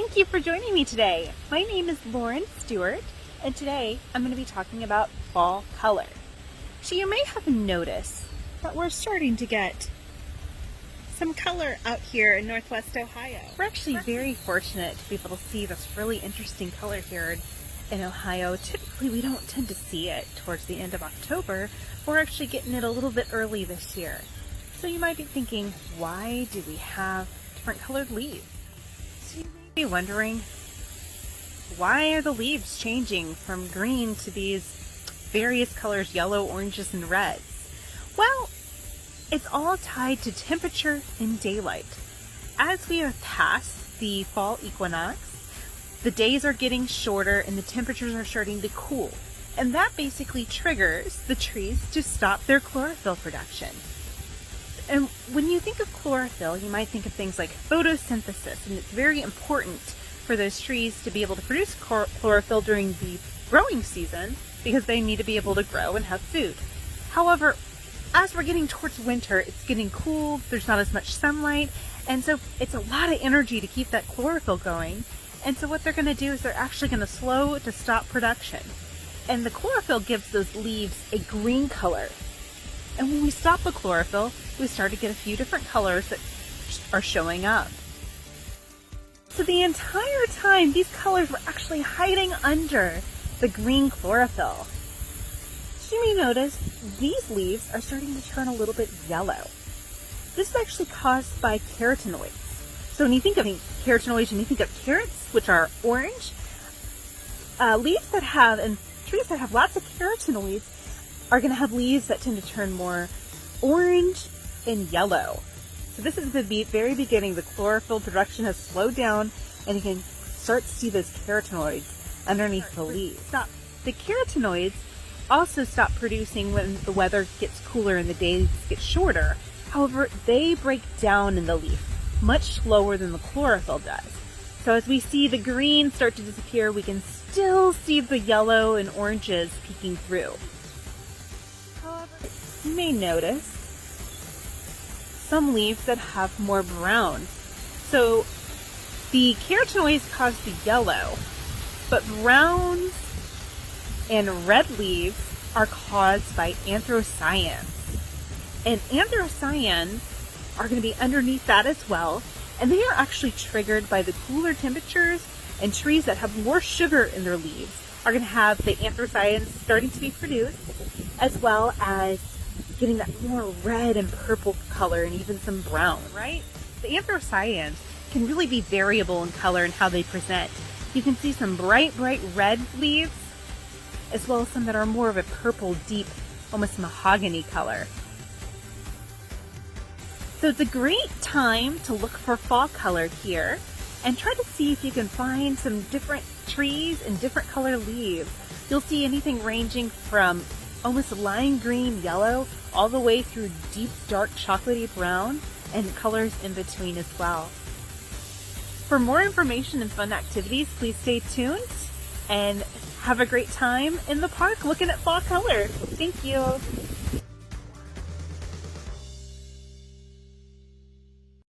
Thank you for joining me today. My name is Lauren Stewart, and today I'm going to be talking about fall color. So you may have noticed that we're starting to get some color out here in Northwest Ohio. We're actually very fortunate to be able to see this really interesting color here in Ohio. Typically we don't tend to see it towards the end of October. We're actually getting it a little bit early this year. So you might be thinking, why do we have different colored leaves? So you may be wondering, why are the leaves changing from green to these various colors, yellow, oranges, and reds? Well, it's all tied to temperature and daylight. As we are past the fall equinox, the days are getting shorter and the temperatures are starting to cool. And that basically triggers the trees to stop their chlorophyll production. And when you think of chlorophyll, you might think of things like photosynthesis, and it's very important for those trees to be able to produce chlorophyll during the growing season because they need to be able to grow and have food. However, as we're getting towards winter, it's getting cool, there's not as much sunlight, and so it's a lot of energy to keep that chlorophyll going. And so what they're going to do is they're actually going to slow to stop production. And the chlorophyll gives those leaves a green color. And when we stop the chlorophyll, we start to get a few different colors that are showing up. So the entire time, these colors were actually hiding under the green chlorophyll. So you may notice these leaves are starting to turn a little bit yellow. This is actually caused by keratinoids. So when you think of keratinoids and you think of carrots, which are orange, leaves that have, and trees that have lots of keratinoids are going to have leaves that tend to turn more orange and yellow. So this is the very beginning. The chlorophyll production has slowed down, and you can start to see those keratinoids underneath the leaves. The keratinoids also stop producing when the weather gets cooler and the days get shorter. However, they break down in the leaf much slower than the chlorophyll does. So as we see the green start to disappear, we can still see the yellow and oranges peeking through. However, you may notice some leaves that have more brown. So the keratinoids cause the yellow, but browns and red leaves are caused by anthocyanins. And anthocyanins are going to be underneath that as well, and they are actually triggered by the cooler temperatures, and trees that have more sugar in their leaves are going to have the anthocyanins starting to be produced, as well as getting that more red and purple color and even some brown, right? The anthocyanins can really be variable in color and how they present. You can see some bright red leaves, as well as some that are more of a purple, deep, almost mahogany color. So it's a great time to look for fall color here and try to see if you can find some different trees and different color leaves. You'll see anything ranging from almost lime green yellow all the way through deep dark chocolatey brown and colors in between as well. For more information and fun activities, please stay tuned and have a great time in the park looking at fall color. Thank you.